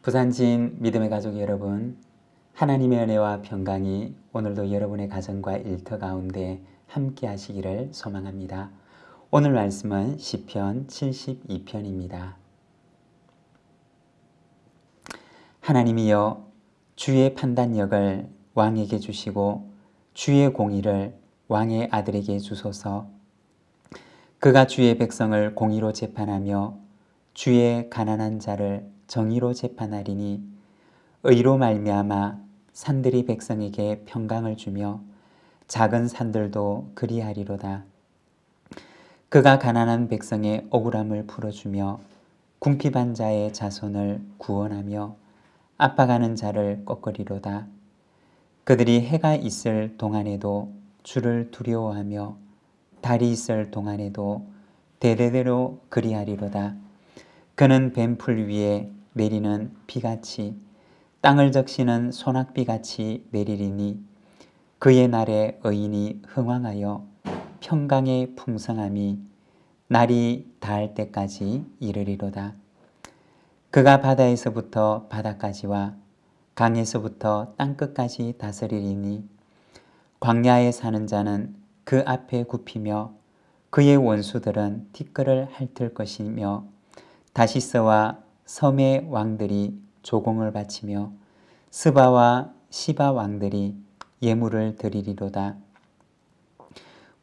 부산진 믿음의 가족 여러분, 하나님의 은혜와 평강이 오늘도 여러분의 가정과 일터 가운데 함께 하시기를 소망합니다. 오늘 말씀은 시편 72편입니다. 하나님이여, 주의 판단력을 왕에게 주시고 주의 공의를 왕의 아들에게 주소서. 그가 주의 백성을 공의로 재판하며 주의 가난한 자를 정의로 재판하리니, 의로 말미암아 산들이 백성에게 평강을 주며 작은 산들도 그리하리로다. 그가 가난한 백성의 억울함을 풀어주며 궁핍한 자의 자손을 구원하며 압박하는 자를 꺾으리로다. 그들이 해가 있을 동안에도 주를 두려워하며 달이 있을 동안에도 대대대로 그리하리로다. 그는 뱀풀 위에 내리는 비같이 땅을 적시는 소낙비같이 내리리니, 그의 날에 의인이 흥왕하여 평강의 풍성함이 날이 닿을 때까지 이르리로다. 그가 바다에서부터 바다까지와 강에서부터 땅끝까지 다스리리니, 광야에 사는 자는 그 앞에 굽히며 그의 원수들은 티끌을 핥을 것이며, 다시스와 섬의 왕들이 조공을 바치며 스바와 시바 왕들이 예물을 드리리로다.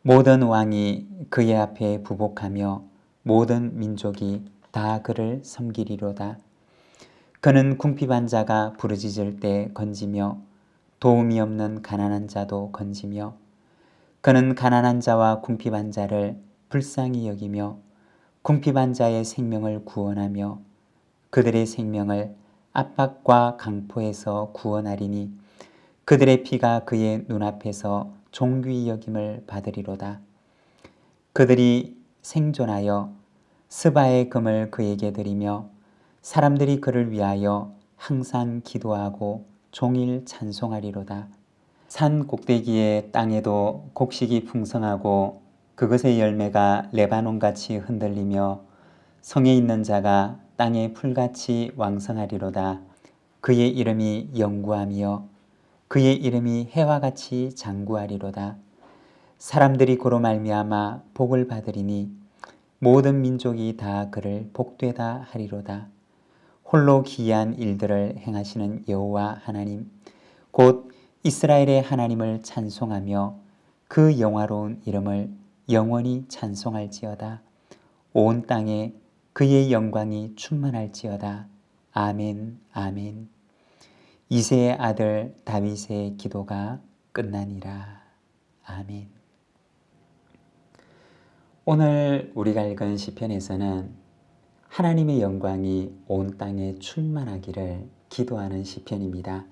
모든 왕이 그의 앞에 부복하며 모든 민족이 다 그를 섬기리로다. 그는 궁핍한 자가 부르짖을 때 건지며 도움이 없는 가난한 자도 건지며, 그는 가난한 자와 궁핍한 자를 불쌍히 여기며 궁핍한 자의 생명을 구원하며 그들의 생명을 압박과 강포에서 구원하리니, 그들의 피가 그의 눈앞에서 존귀히 여김을 받으리로다. 그들이 생존하여 스바의 금을 그에게 드리며 사람들이 그를 위하여 항상 기도하고 종일 찬송하리로다. 산 꼭대기의 땅에도 곡식이 풍성하고 그것의 열매가 레바논같이 흔들리며 성에 있는 자가 땅의 풀같이 왕성하리로다. 그의 이름이 영구하며 그의 이름이 해와 같이 장구하리로다. 사람들이 그로 말미암아 복을 받으리니 모든 민족이 다 그를 복되다 하리로다. 홀로 기이한 일들을 행하시는 여호와 하나님, 곧 이스라엘의 하나님을 찬송하며 그 영화로운 이름을 영원히 찬송할지어다. 온 땅에 그의 영광이 충만할지어다. 아멘, 아멘. 이새의 아들 다윗의 기도가 끝나니라. 아멘. 오늘 우리가 읽은 시편에서는 하나님의 영광이 온 땅에 충만하기를 기도하는 시편입니다.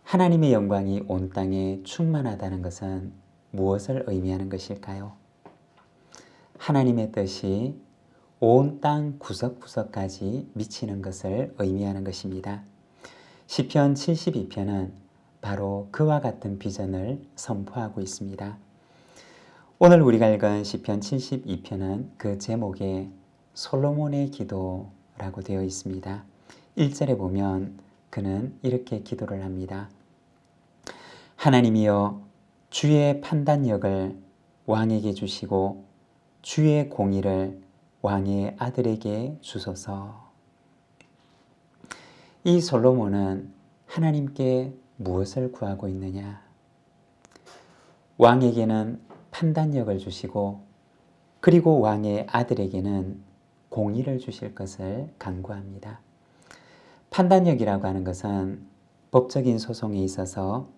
하나님의 영광이 온 땅에 충만하다는 것은 무엇을 의미하는 것일까요? 하나님의 뜻이 온 땅 구석구석까지 미치는 것을 의미하는 것입니다. 시편 72편은 바로 그와 같은 비전을 선포하고 있습니다. 오늘 우리가 읽은 시편 72편은 그 제목에 솔로몬의 기도라고 되어 있습니다. 1절에 보면 그는 이렇게 기도를 합니다. 하나님이여, 주의 판단력을 왕에게 주시고 주의 공의를 왕의 아들에게 주소서. 이 솔로몬은 하나님께 무엇을 구하고 있느냐? 왕에게는 판단력을 주시고 그리고 왕의 아들에게는 공의를 주실 것을 간구합니다. 판단력이라고 하는 것은 법적인 소송에 있어서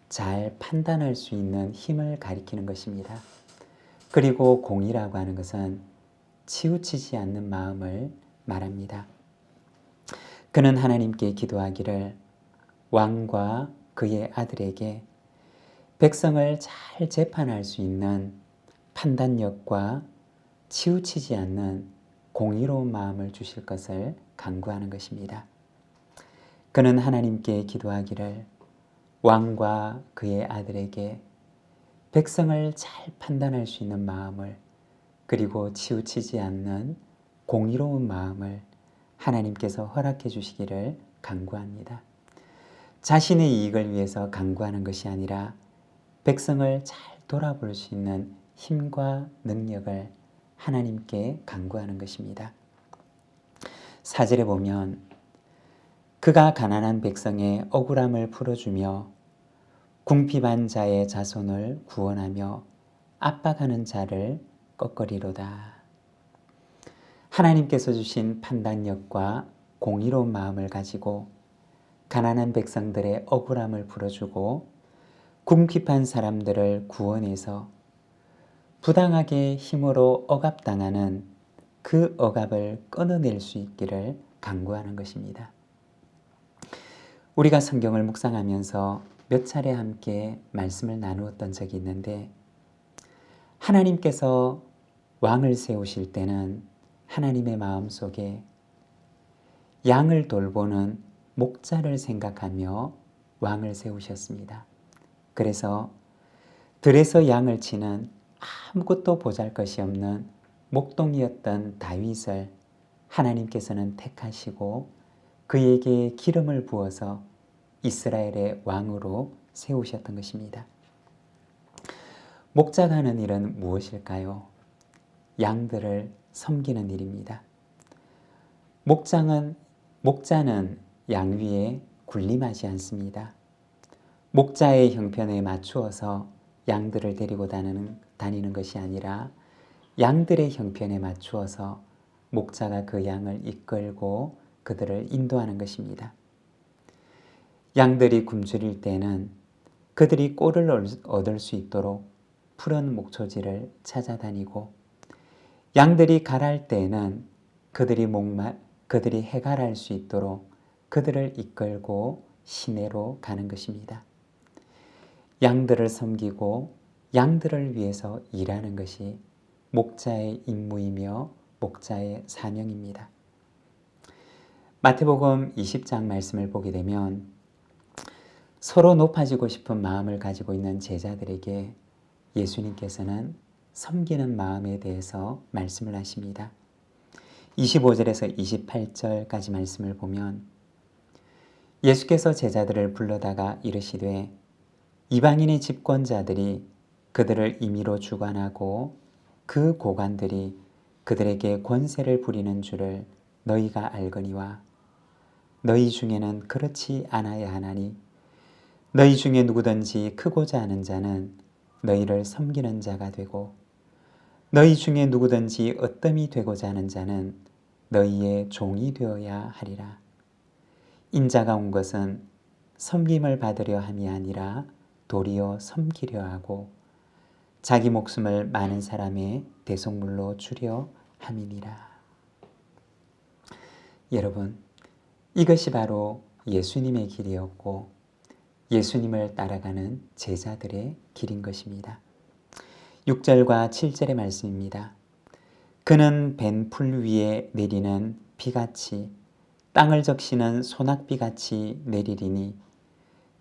잘 판단할 수 있는 힘을 가리키는 것입니다. 그리고 공의라고 하는 것은 치우치지 않는 마음을 말합니다. 그는 하나님께 기도하기를 왕과 그의 아들에게 백성을 잘 재판할 수 있는 판단력과 치우치지 않는 공의로운 마음을 주실 것을 간구하는 것입니다. 그는 하나님께 기도하기를 왕과 그의 아들에게 백성을 잘 판단할 수 있는 마음을, 그리고 치우치지 않는 공의로운 마음을 하나님께서 허락해 주시기를 간구합니다. 자신의 이익을 위해서 간구하는 것이 아니라 백성을 잘 돌아볼 수 있는 힘과 능력을 하나님께 간구하는 것입니다. 4절에 보면 그가 가난한 백성의 억울함을 풀어주며 궁핍한 자의 자손을 구원하며 압박하는 자를 꺾으리로다. 하나님께서 주신 판단력과 공의로운 마음을 가지고 가난한 백성들의 억울함을 풀어주고 궁핍한 사람들을 구원해서 부당하게 힘으로 억압당하는 그 억압을 끊어낼 수 있기를 간구하는 것입니다. 우리가 성경을 묵상하면서 몇 차례 함께 말씀을 나누었던 적이 있는데 하나님께서 왕을 세우실 때는 하나님의 마음속에 양을 돌보는 목자를 생각하며 왕을 세우셨습니다. 그래서 들에서 양을 치는 아무것도 보잘것이 없는 목동이었던 다윗을 하나님께서는 택하시고 그에게 기름을 부어서 이스라엘의 왕으로 세우셨던 것입니다. 목자가 하는 일은 무엇일까요? 양들을 섬기는 일입니다. 목자는 양 위에 군림하지 않습니다. 목자의 형편에 맞추어서 양들을 데리고 다니는 것이 아니라 양들의 형편에 맞추어서 목자가 그 양을 이끌고 그들을 인도하는 것입니다. 양들이 굶주릴 때는 그들이 꼴을 얻을 수 있도록 푸른 목초지를 찾아다니고 양들이 가랄 때에는 그들이 해갈할 수 있도록 그들을 이끌고 시내로 가는 것입니다. 양들을 섬기고 양들을 위해서 일하는 것이 목자의 임무이며 목자의 사명입니다. 마태복음 20장 말씀을 보게 되면 서로 높아지고 싶은 마음을 가지고 있는 제자들에게 예수님께서는 섬기는 마음에 대해서 말씀을 하십니다. 25절에서 28절까지 말씀을 보면 예수께서 제자들을 불러다가 이르시되 이방인의 집권자들이 그들을 임의로 주관하고 그 고관들이 그들에게 권세를 부리는 줄을 너희가 알거니와 너희 중에는 그렇지 않아야 하나니 너희 중에 누구든지 크고자 하는 자는 너희를 섬기는 자가 되고 너희 중에 누구든지 어뜸이 되고자 하는 자는 너희의 종이 되어야 하리라. 인자가 온 것은 섬김을 받으려 함이 아니라 도리어 섬기려 하고 자기 목숨을 많은 사람의 대속물로 주려 함이니라. 여러분, 이것이 바로 예수님의 길이었고 예수님을 따라가는 제자들의 길인 것입니다. 6절과 7절의 말씀입니다. 그는 벤 풀 위에 내리는 비같이 땅을 적시는 소낙비같이 내리리니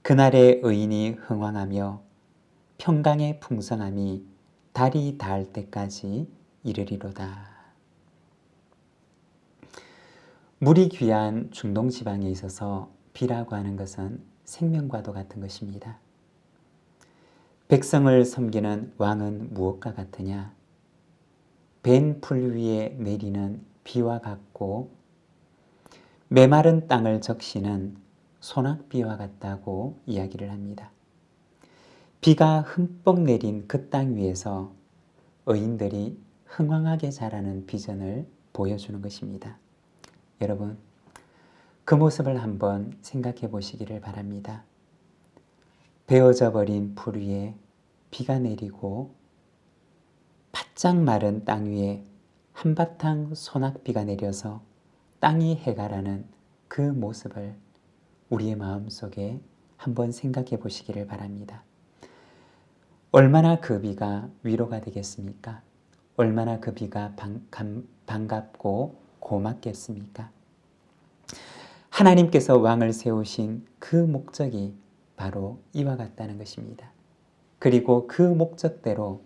그날의 의인이 흥왕하며 평강의 풍성함이 달이 닿을 때까지 이르리로다. 물이 귀한 중동지방에 있어서 비라고 하는 것은 생명과도 같은 것입니다. 백성을 섬기는 왕은 무엇과 같으냐? 벤 풀 위에 내리는 비와 같고 메마른 땅을 적시는 소낙비와 같다고 이야기를 합니다. 비가 흠뻑 내린 그 땅 위에서 의인들이 흥왕하게 자라는 비전을 보여주는 것입니다. 여러분, 그 모습을 한번 생각해 보시기를 바랍니다. 베어져 버린 풀 위에 비가 내리고 바짝 마른 땅 위에 한바탕 소낙비가 내려서 땅이 해가라는 그 모습을 우리의 마음속에 한번 생각해 보시기를 바랍니다. 얼마나 그 비가 위로가 되겠습니까? 얼마나 그 비가 반갑고 고맙겠습니까? 하나님께서 왕을 세우신 그 목적이 바로 이와 같다는 것입니다. 그리고 그 목적대로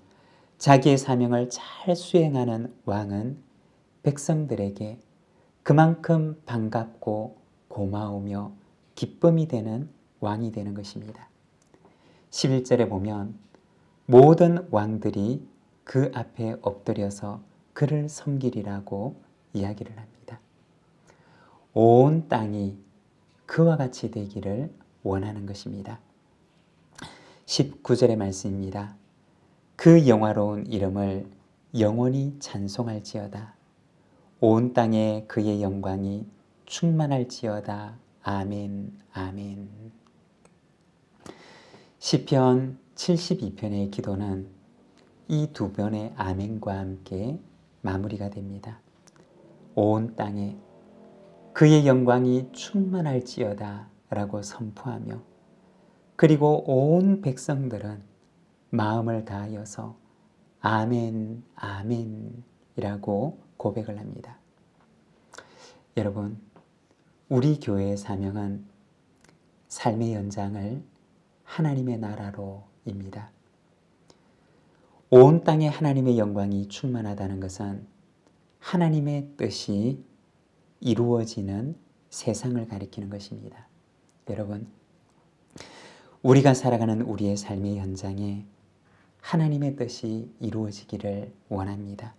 자기의 사명을 잘 수행하는 왕은 백성들에게 그만큼 반갑고 고마우며 기쁨이 되는 왕이 되는 것입니다. 11절에 보면 모든 왕들이 그 앞에 엎드려서 그를 섬기리라고 이야기를 합니다. 온 땅이 그와 같이 되기를 원하는 것입니다. 19절의 말씀입니다. 그 영화로운 이름을 영원히 찬송할지어다. 온 땅에 그의 영광이 충만할지어다. 아멘, 아멘. 시편 72편의 기도는 이 두 번의 아멘과 함께 마무리가 됩니다. 온 땅에 그의 영광이 충만할지어다 라고 선포하며, 그리고 온 백성들은 마음을 다하여서 아멘, 아멘 이라고 고백을 합니다. 여러분, 우리 교회의 사명은 삶의 연장을 하나님의 나라로입니다. 온 땅에 하나님의 영광이 충만하다는 것은 하나님의 뜻이 이루어지는 세상을 가리키는 것입니다. 여러분, 우리가 살아가는 우리의 삶의 현장에 하나님의 뜻이 이루어지기를 원합니다.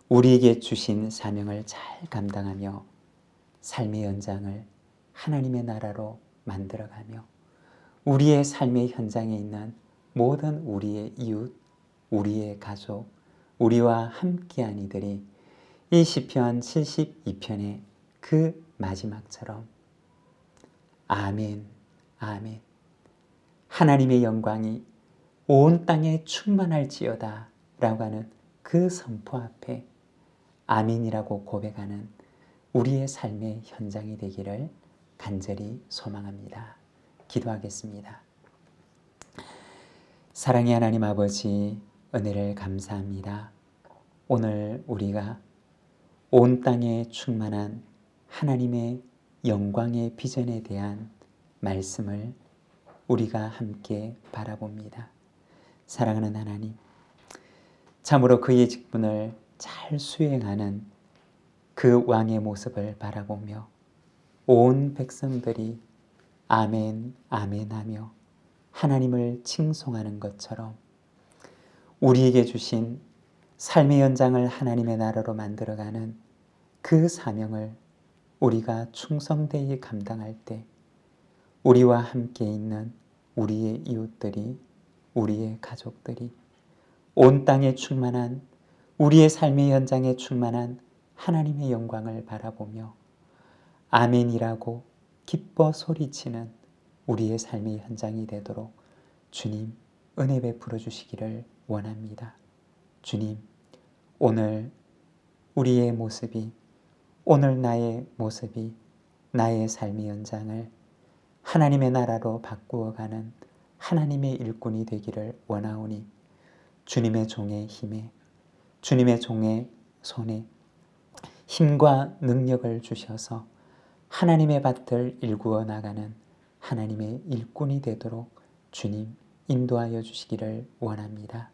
우리에게 주신 사명을 잘 감당하며 삶의 연장을 하나님의 나라로 만들어가며 우리의 삶의 현장에 있는 모든 우리의 이웃, 우리의 가족, 우리와 함께한 이들이 이 시편 72편의 그 마지막처럼 아멘, 아멘, 하나님의 영광이 온 땅에 충만할지어다 라고 하는 그 선포 앞에 아멘이라고 고백하는 우리의 삶의 현장이 되기를 간절히 소망합니다. 기도하겠습니다. 사랑의 하나님 아버지, 은혜를 감사합니다. 오늘 우리가 온 땅에 충만한 하나님의 영광의 비전에 대한 말씀을 우리가 함께 바라봅니다. 사랑하는 하나님, 참으로 그의 직분을 잘 수행하는 그 왕의 모습을 바라보며 온 백성들이 아멘, 아멘 하며 하나님을 칭송하는 것처럼 우리에게 주신 삶의 연장을 하나님의 나라로 만들어가는 그 사명을 우리가 충성되이 감당할 때 우리와 함께 있는 우리의 이웃들이, 우리의 가족들이 온 땅에 충만한 우리의 삶의 현장에 충만한 하나님의 영광을 바라보며 아멘이라고 기뻐 소리치는 우리의 삶의 현장이 되도록 주님 은혜 베풀어 주시기를 원합니다. 주님, 오늘 우리의 모습이, 오늘 나의 모습이 나의 삶의 연장을 하나님의 나라로 바꾸어가는 하나님의 일꾼이 되기를 원하오니 주님의 종의 힘에, 주님의 종의 손에 힘과 능력을 주셔서 하나님의 밭을 일구어 나가는 하나님의 일꾼이 되도록 주님 인도하여 주시기를 원합니다.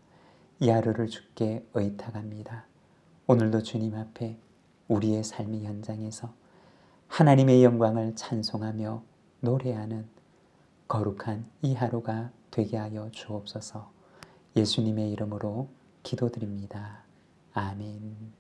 이 하루를 주께 의탁합니다. 오늘도 주님 앞에 우리의 삶의 현장에서 하나님의 영광을 찬송하며 노래하는 거룩한 이 하루가 되게 하여 주옵소서. 예수님의 이름으로 기도드립니다. 아멘.